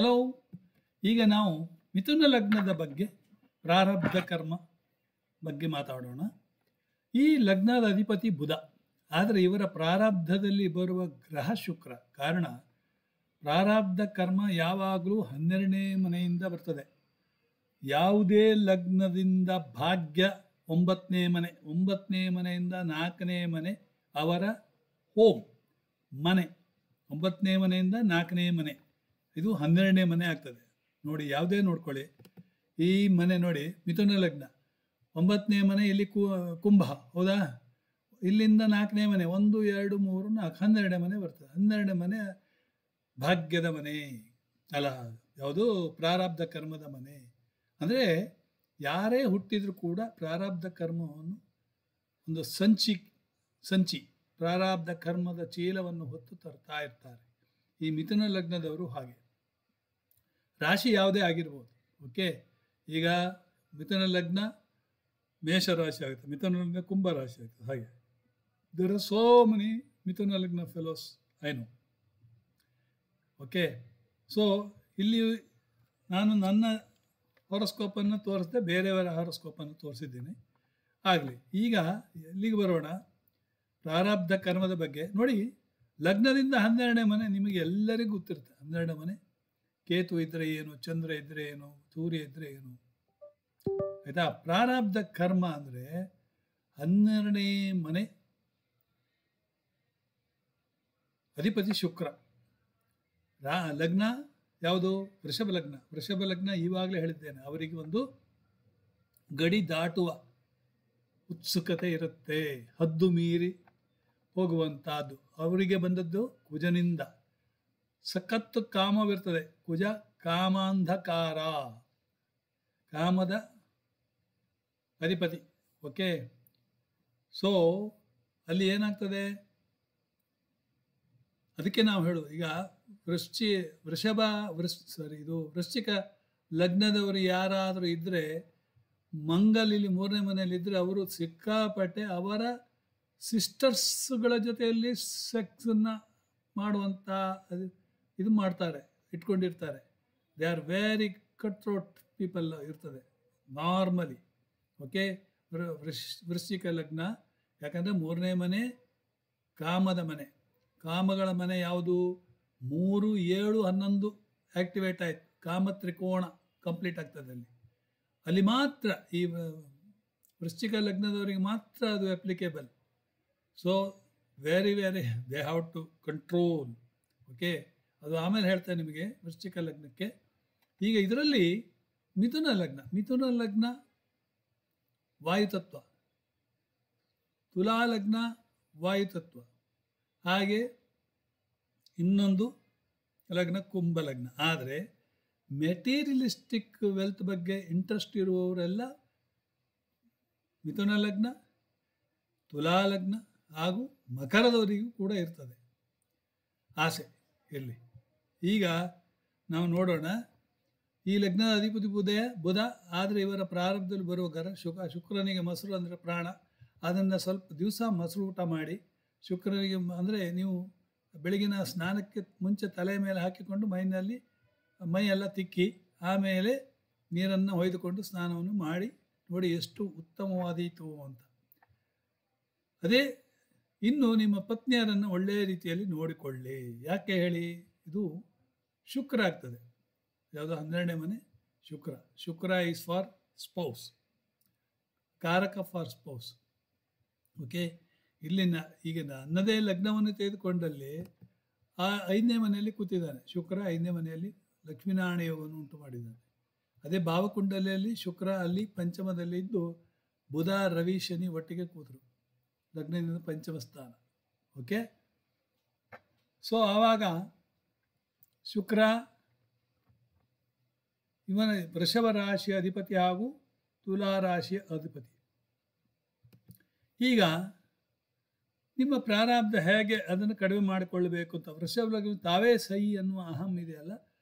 Hello. ಈಗ ನಾವು ಮಿಥುನ ಲಗ್ನದ ಬಗ್ಗೆ, ಪ್ರಾರಬ್ಧ ಕರ್ಮ ಬಗ್ಗೆ ಮಾತಾಡೋಣ. ಈ ಲಗ್ನದ ಅಧಿಪತಿ ಬುಧ, ಆದರೆ ಇವರ ಪ್ರಾರಬ್ಧದಲ್ಲಿ ಬರುವ ಗ್ರಹ ಶುಕ್ರ. ಕಾರಣ, ಪ್ರಾರಬ್ಧ ಕರ್ಮ ಯಾವಾಗಲೂ 12ನೇ ಮನೆಯಿಂದ ಬರ್ತದೆ. ಯಾವುದೇ ಲಗ್ನದಿಂದ ಭಾಗ್ಯ 9ನೇ ಮನೆ, 9ನೇ ಮನೆಯಿಂದ 4ನೇ ಮನೆ ಅವರ ಹೋಮ್ ಮನೆ, 9ನೇ ಮನೆಯಿಂದ 4ನೇ ಮನೆ, ಇದು 12ನೇ ಮನೆ ಆಗ್ತದೆ. ನೋಡಿ, ಯಾವುದೇ ನೋಡ್ಕೊಳ್ಳಿ, ಈ ಮನೆ ನೋಡಿ, ಮಿಥುನ ಲಗ್ನ 9ನೇ ಮನೆ, ಇಲ್ಲಿ ಕುಂಭ, ಹೌದಾ? ಇಲ್ಲಿಂದ 4ನೇ ಮನೆ, 1 2 3 4, 12ನೇ ಮನೆ ಬರ್ತದೆ. 12ನೇ ಮನೆ ಭಾಗ್ಯದ ಮನೆ ಅಲ್ಲ, ಯಾವುದು? ಪ್ರಾರಬ್ಧ ಕರ್ಮದ ಮನೆ. ಅಂದರೆ ಯಾರೇ ಹುಟ್ಟಿದರೂ ಕೂಡ ಪ್ರಾರಬ್ಧ ಕರ್ಮವನ್ನು ಒಂದು ಸಂಚಿ ಪ್ರಾರಬ್ಧ ಕರ್ಮದ ಚೀಲವನ್ನು ಹೊತ್ತು ತರ್ತಾ ಇರ್ತಾರೆ. ಈ ಮಿಥುನ ಲಗ್ನದವರು ಹಾಗೆ. ರಾಶಿ ಯಾವುದೇ ಆಗಿರ್ಬೋದು. ಓಕೆ, ಈಗ ಮಿಥುನ ಲಗ್ನ ಮೇಷರಾಶಿ ಆಗುತ್ತೆ, ಮಿಥುನ ಲಗ್ನ ಕುಂಭ ರಾಶಿ ಆಗುತ್ತೆ. ಹಾಗೆ ದೇರ್ ಆರ್ ಸೋ ಮೆನಿ ಮಿಥುನ ಲಗ್ನ fellows I know. Okay, so ಇಲ್ಲಿ ನಾನು ನನ್ನ ಹಾರೋಸ್ಕೋಪನ್ನು ತೋರಿಸ್ದೆ, ಬೇರೆಯವರ ಹಾರೋಸ್ಕೋಪನ್ನು ತೋರಿಸಿದ್ದೀನಿ. ಆಗಲಿ, ಈಗ ಎಲ್ಲಿಗೆ ಬರೋಣ? ಪ್ರಾರಬ್ಧ ಕರ್ಮದ ಬಗ್ಗೆ ನೋಡಿ. ಲಗ್ನದಿಂದ 12ನೇ ಮನೆ ನಿಮಗೆ ಎಲ್ಲರಿಗೂ ಗೊತ್ತಿರುತ್ತೆ. 12ನೇ ಮನೆ ಕೇತು ಇದ್ದರೆ ಏನು, ಚಂದ್ರ ಇದ್ದರೆ ಏನು, ಸೂರ್ಯ ಇದ್ದರೆ ಏನು, ಆಯಿತಾ? ಪ್ರಾರಬ್ಧ ಕರ್ಮ ಅಂದರೆ 12ನೇ ಮನೆ ಅಧಿಪತಿ ಶುಕ್ರ. ಲಗ್ನ ಯಾವುದು? ವೃಷಭ ಲಗ್ನ. ವೃಷಭ ಲಗ್ನ ಈವಾಗಲೇ ಹೇಳಿದ್ದೇನೆ, ಅವರಿಗೆ ಒಂದು ಗಡಿ ದಾಟುವ ಉತ್ಸುಕತೆ ಇರುತ್ತೆ, ಹದ್ದು ಮೀರಿ ಹೋಗುವಂಥದ್ದು. ಅವರಿಗೆ ಬಂದದ್ದು ಕುಜನಿಂದ. ಸಖತ್ತು ಕಾಮವಿರ್ತದೆ. ಕುಜ ಕಾಮಾಂಧಕಾರ, ಕಾಮದ ಅಧಿಪತಿ. ಓಕೆ, ಸೊ ಅಲ್ಲಿ ಏನಾಗ್ತದೆ? ಅದಕ್ಕೆ ನಾವು ಹೇಳೋದು, ಈಗ ವೃಶ್ಚಿಕ ಲಗ್ನದವರು ಯಾರಾದರೂ ಇದ್ದರೆ, ಮಂಗಲಿಲಿ 3ನೇ ಮನೆಯಲ್ಲಿದ್ದರೆ, ಅವರು ಸಿಕ್ಕಾಪಟ್ಟೆ ಅವರ ಸಿಸ್ಟರ್ಸ್ಗಳ ಜೊತೆಯಲ್ಲಿ ಸೆಕ್ಸನ್ನು ಮಾಡುವಂಥ ಇದು ಮಾಡ್ತಾರೆ, ಇಟ್ಕೊಂಡಿರ್ತಾರೆ. They are very cut throat people ಇರ್ತದೆ ನಾರ್ಮಲಿ. ಓಕೆ, ವೃಶ್ಚಿಕ ಲಗ್ನ ಯಾಕಂದರೆ 3ನೇ ಮನೆ ಕಾಮದ ಮನೆ. ಕಾಮಗಳ ಮನೆ ಯಾವುದು? 3 7 11 ಆ್ಯಕ್ಟಿವೇಟ್ ಆಯಿತು, ಕಾಮ ತ್ರಿಕೋಣ ಕಂಪ್ಲೀಟ್ ಆಗ್ತದೆ ಅಲ್ಲಿ ಮಾತ್ರ. ಈ ವೃಶ್ಚಿಕ ಲಗ್ನದವರಿಗೆ ಮಾತ್ರ ಅದು applicable. So very they have to control. Okay, ಅದು ಆಮೇಲೆ ಹೇಳ್ತೇನೆ ನಿಮಗೆ ವೃಶ್ಚಿಕ ಲಗ್ನಕ್ಕೆ. ಈಗ ಇದರಲ್ಲಿ ಮಿಥುನ ಲಗ್ನ ವಾಯುತತ್ವ, ತುಲಾ ಲಗ್ನ ವಾಯುತತ್ವ, ಹಾಗೆ ಇನ್ನೊಂದು ಲಗ್ನ ಕುಂಭ ಲಗ್ನ. ಆದರೆ ಮೆಟೀರಿಯಲಿಸ್ಟಿಕ್ ವೆಲ್ತ್ ಬಗ್ಗೆ ಇಂಟ್ರೆಸ್ಟ್ ಇರುವವರೆಲ್ಲ ಮಿಥುನ ಲಗ್ನ, ತುಲಾ ಲಗ್ನ ಹಾಗೂ ಮಕರದವರಿಗೂ ಕೂಡ ಇರ್ತದೆ ಆಸೆ ಇಲ್ಲಿ. ಈಗ ನಾವು ನೋಡೋಣ, ಈ ಲಗ್ನದ ಅಧಿಪತಿ ಬುಧ. ಆದರೆ ಇವರ ಪ್ರಾರಬ್ಧದಲ್ಲಿ ಬರುವ ಶುಕ್ರನಿಗೆ ಮೊಸರು ಅಂದರೆ ಪ್ರಾಣ. ಅದನ್ನು ಸ್ವಲ್ಪ ದಿವಸ ಮೊಸರು ಊಟ ಮಾಡಿ, ಶುಕ್ರನಿಗೆ ಅಂದರೆ ನೀವು ಬೆಳಗಿನ ಸ್ನಾನಕ್ಕೆ ಮುಂಚೆ ತಲೆ ಮೇಲೆ ಹಾಕಿಕೊಂಡು ಮೈಯೆಲ್ಲ ತಿಕ್ಕಿ ಆಮೇಲೆ ನೀರನ್ನು ಹೊಯ್ದುಕೊಂಡು ಸ್ನಾನವನ್ನು ಮಾಡಿ ನೋಡಿ, ಎಷ್ಟು ಉತ್ತಮವಾದೀತು ಅಂತ. ಅದೇ ಇನ್ನು ನಿಮ್ಮ ಪತ್ನಿಯರನ್ನು ಒಳ್ಳೆಯ ರೀತಿಯಲ್ಲಿ ನೋಡಿಕೊಳ್ಳಿ. ಯಾಕೆ ಹೇಳಿ? ಇದು ಶುಕ್ರ ಆಗ್ತದೆ. ಯಾವುದು? 12ನೇ ಮನೆ ಶುಕ್ರ ಈಸ್ ಫಾರ್ ಸ್ಪೌಸ್, ಕಾರಕ ಫಾರ್ ಸ್ಪೌಸ್. ಓಕೆ, ಇಲ್ಲಿನ ಈಗ ನನ್ನದೇ ಲಗ್ನವನ್ನು ತೆಗೆದುಕೊಂಡಲ್ಲಿ 5ನೇ ಮನೆಯಲ್ಲಿ ಕೂತಿದ್ದಾನೆ ಶುಕ್ರ. 5ನೇ ಮನೆಯಲ್ಲಿ ಲಕ್ಷ್ಮೀನಾರಾಯಣ ಯೋಗವನ್ನು ಉಂಟು ಮಾಡಿದ್ದಾನೆ. ಅದೇ ಭಾವಕುಂಡಲಿಯಲ್ಲಿ ಶುಕ್ರ ಅಲ್ಲಿ ಪಂಚಮದಲ್ಲಿ ಇದ್ದು, ಬುಧ ರವಿ ಶನಿ ಒಟ್ಟಿಗೆ ಕೂತರು, ಲಗ್ನದಿಂದ ಪಂಚಮ ಸ್ಥಾನ. ಓಕೆ, ಸೊ ಆವಾಗ ಶುಕ್ರ ಇವನ ವೃಷಭ ರಾಶಿಯ ಅಧಿಪತಿ ಹಾಗೂ ತುಲಾ ರಾಶಿಯ ಅಧಿಪತಿ. ಈಗ ನಿಮ್ಮ ಪ್ರಾರಬ್ಧ ಹೇಗೆ ಅದನ್ನು ಕಡಿಮೆ ಮಾಡಿಕೊಳ್ಳಬೇಕು ಅಂತ ವೃಷಭ ಲಗ್ನ ತಾವೇ ಸಹಿ ಅನ್ನುವ ಅಹಂ ಇದೆಯಲ್ಲ,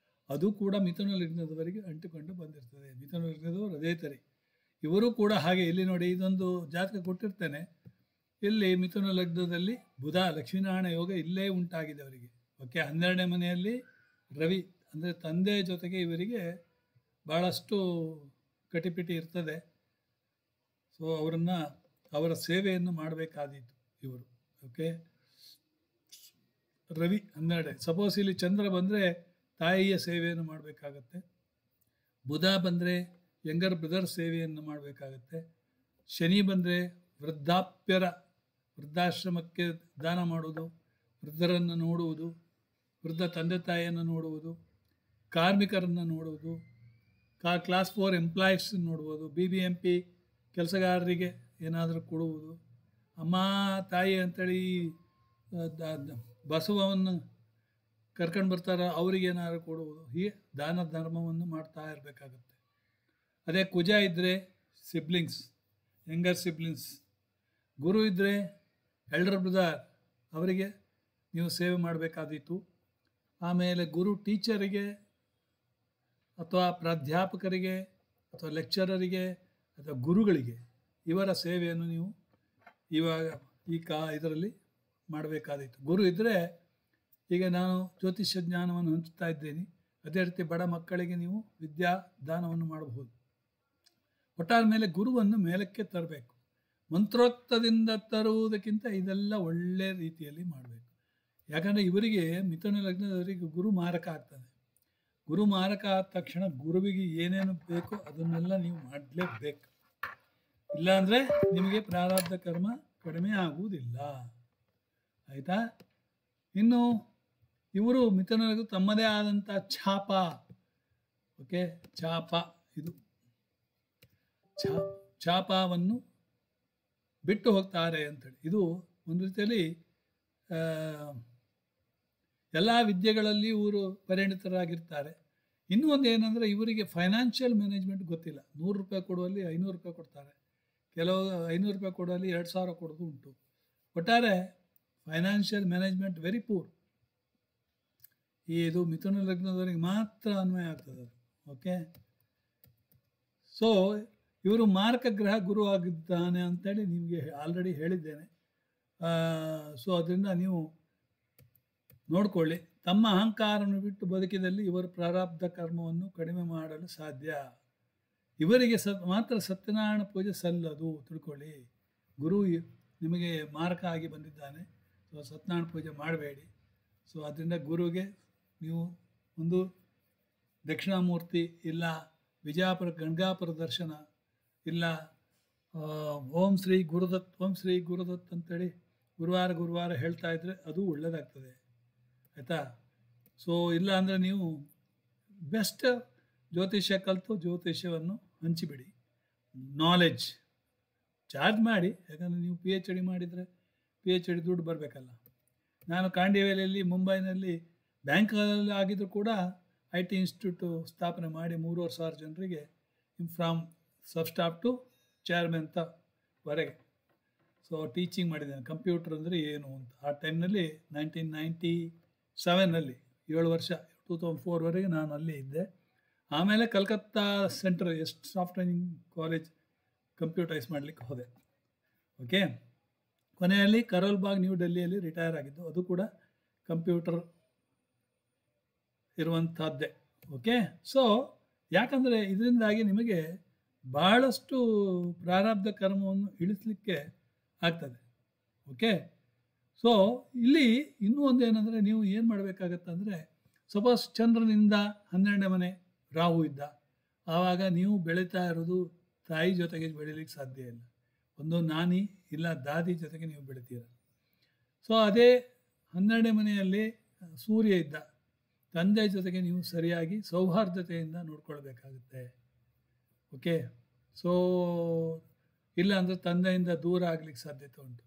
ಅದು ಕೂಡ ಮಿಥುನ ಲಗ್ನದವರಿಗೆ ಅಂಟಿಕೊಂಡು ಬಂದಿರ್ತದೆ. ಮಿಥುನ ಲಗ್ನದವರು ಅದೇ ಥರ ಇವರು ಕೂಡ ಹಾಗೆ. ಇಲ್ಲಿ ನೋಡಿ, ಇದೊಂದು ಜಾತಕ ಕೊಟ್ಟಿರ್ತೇನೆ. ಇಲ್ಲಿ ಮಿಥುನ ಲಗ್ನದಲ್ಲಿ ಬುಧ ಲಕ್ಷ್ಮೀನಾರಾಯಣ ಯೋಗ ಇಲ್ಲೇ ಉಂಟಾಗಿದೆ ಅವರಿಗೆ. ಓಕೆ, 12ನೇ ಮನೆಯಲ್ಲಿ ರವಿ ಅಂದರೆ ತಂದೆ ಜೊತೆಗೆ ಇವರಿಗೆ ಭಾಳಷ್ಟು ಕಟಿಪಿಟಿ ಇರ್ತದೆ. ಸೊ ಅವರ ಸೇವೆಯನ್ನು ಮಾಡಬೇಕಾದೀತು ಇವರು. ಓಕೆ, ರವಿ 12. ಸಪೋಸ್ ಇಲ್ಲಿ ಚಂದ್ರ ಬಂದರೆ ತಾಯಿಯ ಸೇವೆಯನ್ನು ಮಾಡಬೇಕಾಗತ್ತೆ. ಬುಧ ಬಂದರೆ ಯಂಗರ್ ಬ್ರದರ್ ಸೇವೆಯನ್ನು ಮಾಡಬೇಕಾಗತ್ತೆ. ಶನಿ ಬಂದರೆ ವೃದ್ಧಾಶ್ರಮಕ್ಕೆ ದಾನ ಮಾಡುವುದು, ವೃದ್ಧರನ್ನು ನೋಡುವುದು, ವೃದ್ಧ ತಂದೆ ತಾಯಿಯನ್ನು ನೋಡುವುದು, ಕಾರ್ಮಿಕರನ್ನು ನೋಡುವುದು, ಕ್ಲಾಸ್ 4 ಎಂಪ್ಲಾಯೀಸ್ ನೋಡುವುದು, BBMP ಕೆಲಸಗಾರರಿಗೆ ಏನಾದರೂ ಕೊಡುವುದು, ಅಮ್ಮ ತಾಯಿ ಅಂತೇಳಿ ಬಸವವನ್ನು ಕರ್ಕೊಂಡು ಬರ್ತಾರೆ ಅವರಿಗೆ ಏನಾದರೂ ಕೊಡುವುದು. ಹೀಗೆ ದಾನ ಧರ್ಮವನ್ನು ಮಾಡ್ತಾ ಇರಬೇಕಾಗತ್ತೆ. ಅದೇ ಕುಜ ಇದ್ದರೆ ಸಿಬ್ಲಿಂಗ್ಸ್, ಯಂಗರ್ ಸಿಬ್ಲಿಂಗ್ಸ್. ಗುರು ಇದ್ದರೆ ಎಲ್ಡರ್ ಬ್ರದರ್, ಅವರಿಗೆ ನೀವು ಸೇವೆ ಮಾಡಬೇಕಾದೀತು. ಆಮೇಲೆ ಗುರು ಟೀಚರಿಗೆ ಅಥವಾ ಪ್ರಾಧ್ಯಾಪಕರಿಗೆ ಅಥವಾ ಲೆಕ್ಚರರಿಗೆ ಅಥವಾ ಗುರುಗಳಿಗೆ ಇವರ ಸೇವೆಯನ್ನು ನೀವು ಇವಾಗ ಇದರಲ್ಲಿ ಮಾಡಬೇಕಾದೀತು. ಗುರು ಇದ್ದರೆ ಈಗ ನಾನು ಜ್ಯೋತಿಷ್ಯ ಜ್ಞಾನವನ್ನು ಹಂಚುತ್ತಾ ಇದ್ದೀನಿ, ಅದೇ ರೀತಿ ಬಡ ಮಕ್ಕಳಿಗೆ ನೀವು ವಿದ್ಯಾದಾನವನ್ನು ಮಾಡಬಹುದು. ಒಟ್ಟಾದ ಮೇಲೆ ಗುರುವನ್ನು ಮೇಲಕ್ಕೆ ತರಬೇಕು. ಮಂತ್ರೋಕ್ತದಿಂದ ತರುವುದಕ್ಕಿಂತ ಇದೆಲ್ಲ ಒಳ್ಳೆ ರೀತಿಯಲ್ಲಿ ಮಾಡಬೇಕು. ಯಾಕಂದರೆ ಇವರಿಗೆ ಮಿಥುನ ಲಗ್ನದವರಿಗೆ ಗುರು ಮಾರಕ ಆಗ್ತದೆ. ಗುರು ಮಾರಕ ಆದ ತಕ್ಷಣ ಗುರುವಿಗೆ ಏನೇನು ಬೇಕೋ ಅದನ್ನೆಲ್ಲ ನೀವು ಮಾಡಲೇಬೇಕು. ಇಲ್ಲಾಂದರೆ ನಿಮಗೆ ಪ್ರಾರಬ್ಧ ಕರ್ಮ ಕಡಿಮೆ ಆಗುವುದಿಲ್ಲ. ಆಯಿತಾ? ಇನ್ನು ಇವರು ಮಿಥುನ ಲಗ್ನ ತಮ್ಮದೇ ಆದಂಥ ಛಾಪ, ಓಕೆ, ಇದು ಛಾಪವನ್ನು ಬಿಟ್ಟು ಹೋಗ್ತಾರೆ ಅಂತೇಳಿ. ಇದು ಒಂದು ರೀತಿಯಲ್ಲಿ ಎಲ್ಲ ವಿದ್ಯೆಗಳಲ್ಲಿ ಇವರು ಪರಿಣಿತರಾಗಿರ್ತಾರೆ. ಇನ್ನೂ ಒಂದು ಏನಂದರೆ ಇವರಿಗೆ ಫೈನಾನ್ಷಿಯಲ್ ಮ್ಯಾನೇಜ್ಮೆಂಟ್ ಗೊತ್ತಿಲ್ಲ. 100 ರೂಪಾಯಿ ಕೊಡುವಲ್ಲಿ 500 ರೂಪಾಯಿ ಕೊಡ್ತಾರೆ, ಕೆಲವು 500 ರೂಪಾಯಿ ಕೊಡುವಲ್ಲಿ 2000 ಕೊಡೋದು ಉಂಟು. ಒಟ್ಟಾರೆ ಫೈನಾನ್ಷಿಯಲ್ ಮ್ಯಾನೇಜ್ಮೆಂಟ್ ವೆರಿ ಪೂರ್. ಇದು ಮಿಥುನ ಲಗ್ನದವರಿಗೆ ಮಾತ್ರ ಅನ್ವಯ ಆಗ್ತದೆ ಅದು. ಓಕೆ, ಸೊ ಇವರು ಮಾರಕ ಗ್ರಹ ಗುರು ಆಗಿದ್ದಾನೆ ಅಂತೇಳಿ ನಿಮಗೆ ಆಲ್ರೆಡಿ ಹೇಳಿದ್ದೇನೆ. ಸೊ ಅದರಿಂದ ನೀವು ನೋಡಿಕೊಳ್ಳಿ. ತಮ್ಮ ಅಹಂಕಾರವನ್ನು ಬಿಟ್ಟು ಬದುಕಿದಲ್ಲಿ ಇವರ ಪ್ರಾರಬ್ಧ ಕರ್ಮವನ್ನು ಕಡಿಮೆ ಮಾಡಲು ಸಾಧ್ಯ. ಇವರಿಗೆ ಮಾತ್ರ ಸತ್ಯನಾರಾಯಣ ಪೂಜೆ ಸಲ್ಲದು, ತಿಳ್ಕೊಳ್ಳಿ. ಗುರು ನಿಮಗೆ ಮಾರಕ ಆಗಿ ಬಂದಿದ್ದಾನೆ, ಸೊ ಸತ್ಯನಾರಾಯಣ ಪೂಜೆ ಮಾಡಬೇಡಿ. ಸೊ ಅದರಿಂದ ಗುರುಗೆ ನೀವು ಒಂದು ದಕ್ಷಿಣಾಮೂರ್ತಿ ಇಲ್ಲ ವಿಜಯಪುರ ಗಂಗಾಪುರ ದರ್ಶನ ಇಲ್ಲ ಓಂ ಶ್ರೀ ಗುರುದತ್ ಅಂತೇಳಿ ಗುರುವಾರ ಹೇಳ್ತಾ ಇದ್ದರೆ ಅದು ಒಳ್ಳೆಯದಾಗ್ತದೆ. ಆಯಿತಾ? ಸೊ ಇಲ್ಲ ಅಂದರೆ ನೀವು ಬೆಸ್ಟ್ ಜ್ಯೋತಿಷ್ಯ ಕಲಿತು ಜ್ಯೋತಿಷ್ಯವನ್ನು ಹಂಚಿಬಿಡಿ. ನಾಲೆಡ್ಜ್ ಚಾರ್ಜ್ ಮಾಡಿ, ಯಾಕಂದರೆ ನೀವು PhD ಮಾಡಿದರೆ PhD ದುಡ್ಡು ಬರಬೇಕಲ್ಲ. ನಾನು ಕಾಂಡಿವೇಲಿಯಲ್ಲಿ ಮುಂಬೈನಲ್ಲಿ ಬ್ಯಾಂಕಲ್ಲಿ ಆಗಿದ್ರು ಕೂಡ IT ಇನ್ಸ್ಟಿಟ್ಯೂಟು ಸ್ಥಾಪನೆ ಮಾಡಿ 3,500 ಜನರಿಗೆ from sub staff to chairman ವರೆಗೆ ಸೊ ಟೀಚಿಂಗ್ ಮಾಡಿದ್ದೇನೆ. ಕಂಪ್ಯೂಟರ್ ಅಂದರೆ ಏನು ಅಂತ ಆ ಟೈಮ್ನಲ್ಲಿ 1997ನಲ್ಲಿ 7 ವರ್ಷ 2004ವರೆಗೆ ನಾನು ಅಲ್ಲಿ ಇದ್ದೆ. ಆಮೇಲೆ Calcutta central soft training college computerise ಮಾಡಲಿಕ್ಕೆ ಹೋದೆ. ಓಕೆ, ಕೊನೆಯಲ್ಲಿ ಕರೋಲ್ಬಾಗ್ ನ್ಯೂ ಡೆಲ್ಲಿಯಲ್ಲಿ ರಿಟೈರ್ ಆಗಿದ್ದು, ಅದು ಕೂಡ ಕಂಪ್ಯೂಟರ್ ಇರುವಂಥದ್ದೇ. ಓಕೆ, ಸೊ ಯಾಕಂದರೆ ಇದರಿಂದಾಗಿ ನಿಮಗೆ ಭಾಳಷ್ಟು ಪ್ರಾರಬ್ಧ ಕರ್ಮವನ್ನು ಇಳಿಸಲಿಕ್ಕೆ ಆಗ್ತದೆ. ಓಕೆ, ಸೊ ಇಲ್ಲಿ ಇನ್ನೂ ಒಂದು ಏನಂದರೆ ನೀವು ಏನು ಮಾಡಬೇಕಾಗತ್ತಂದರೆ, ಸಪೋಸ್ ಚಂದ್ರನಿಂದ 12ನೇ ಮನೆ ರಾಹು ಇದ್ದ, ಆವಾಗ ನೀವು ಬೆಳೀತಾ ಇರೋದು ತಾಯಿ ಜೊತೆಗೆ ಬೆಳೀಲಿಕ್ಕೆ ಸಾಧ್ಯ ಇಲ್ಲ. ಒಂದು ನಾನಿ ಇಲ್ಲ ದಾದಿ ಜೊತೆಗೆ ನೀವು ಬೆಳಿತೀರ. ಸೊ ಅದೇ 12ನೇ ಮನೆಯಲ್ಲಿ ಸೂರ್ಯ ಇದ್ದ, ತಂದೆ ಜೊತೆಗೆ ನೀವು ಸರಿಯಾಗಿ ಸೌಹಾರ್ದತೆಯಿಂದ ನೋಡ್ಕೊಳ್ಬೇಕಾಗುತ್ತೆ. ಓಕೆ, ಸೊ ಇಲ್ಲ ಅಂದರೆ ತಂದೆಯಿಂದ ದೂರ ಆಗಲಿಕ್ಕೆ ಸಾಧ್ಯತೆ ಉಂಟು.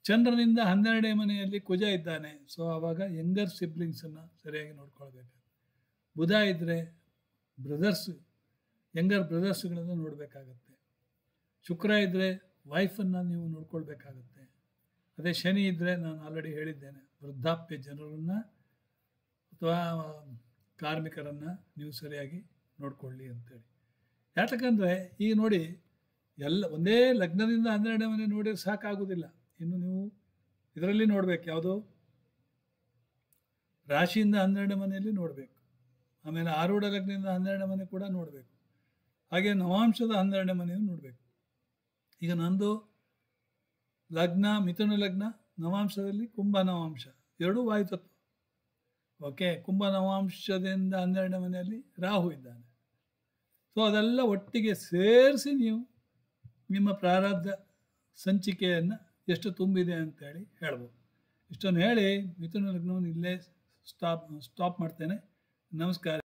ಚಂದ್ರನಿಂದ 12ನೇ ಮನೆಯಲ್ಲಿ ಕುಜ ಇದ್ದಾನೆ, ಸೊ ಆವಾಗ ಯಂಗರ್ ಸಿಬ್ಲಿಂಗ್ಸನ್ನು ಸರಿಯಾಗಿ ನೋಡ್ಕೊಳ್ಬೇಕು. ಬುಧ ಇದ್ದರೆ ಯಂಗರ್ ಬ್ರದರ್ಸ್ಗಳನ್ನು ನೋಡಬೇಕಾಗತ್ತೆ. ಶುಕ್ರ ಇದ್ದರೆ ವೈಫನ್ನು ನೀವು ನೋಡ್ಕೊಳ್ಬೇಕಾಗತ್ತೆ. ಅದೇ ಶನಿ ಇದ್ದರೆ ನಾನು ಆಲ್ರೆಡಿ ಹೇಳಿದ್ದೇನೆ, ವೃದ್ಧಾಪ್ಯ ಜನರನ್ನು ಅಥವಾ ಕಾರ್ಮಿಕರನ್ನು ನೀವು ಸರಿಯಾಗಿ ನೋಡಿಕೊಳ್ಳಿ ಅಂತೇಳಿ. ಯಾಕಂದರೆ ಈಗ ನೋಡಿ, ಒಂದೇ ಲಗ್ನದಿಂದ 12ನೇ ಮನೆ ನೋಡಿದ್ರೆ ಸಾಕಾಗೋದಿಲ್ಲ. ಇನ್ನು ನೀವು ಇದರಲ್ಲಿ ನೋಡಬೇಕು, ಯಾವುದು ರಾಶಿಯಿಂದ 12 ಮನೆಯಲ್ಲಿ ನೋಡಬೇಕು. ಆಮೇಲೆ ಆರೂಢ ಲಗ್ನದಿಂದ 12 ಮನೆ ಕೂಡ ನೋಡಬೇಕು. ಹಾಗೆ ನವಾಂಶದ 12 ಮನೆಯನ್ನು ನೋಡಬೇಕು. ಈಗ ನಂದು ಲಗ್ನ ಮಿಥುನ ಲಗ್ನ, ನವಾಂಶದಲ್ಲಿ ಕುಂಭ ನವಾಂಶ, ಎರಡೂ ವಾಯುತತ್ವ. ಓಕೆ, ಕುಂಭ ನವಾಂಶದಿಂದ 12 ಮನೆಯಲ್ಲಿ ರಾಹು ಇದ್ದಾನೆ. ಸೊ ಅದೆಲ್ಲ ಒಟ್ಟಿಗೆ ಸೇರಿಸಿ ನೀವು ನಿಮ್ಮ ಪ್ರಾರಬ್ಧ ಸಂಚಿಕೆಯನ್ನು ಎಷ್ಟು ತುಂಬಿದೆ ಅಂತೇಳಿ ಹೇಳ್ಬೋದು. ಇಷ್ಟನ್ನು ಹೇಳಿ ಮಿಥುನ ಲಗ್ನವನ್ನು ಇಲ್ಲೇ ಸ್ಟಾಪ್ ಮಾಡ್ತೇನೆ. ನಮಸ್ಕಾರ.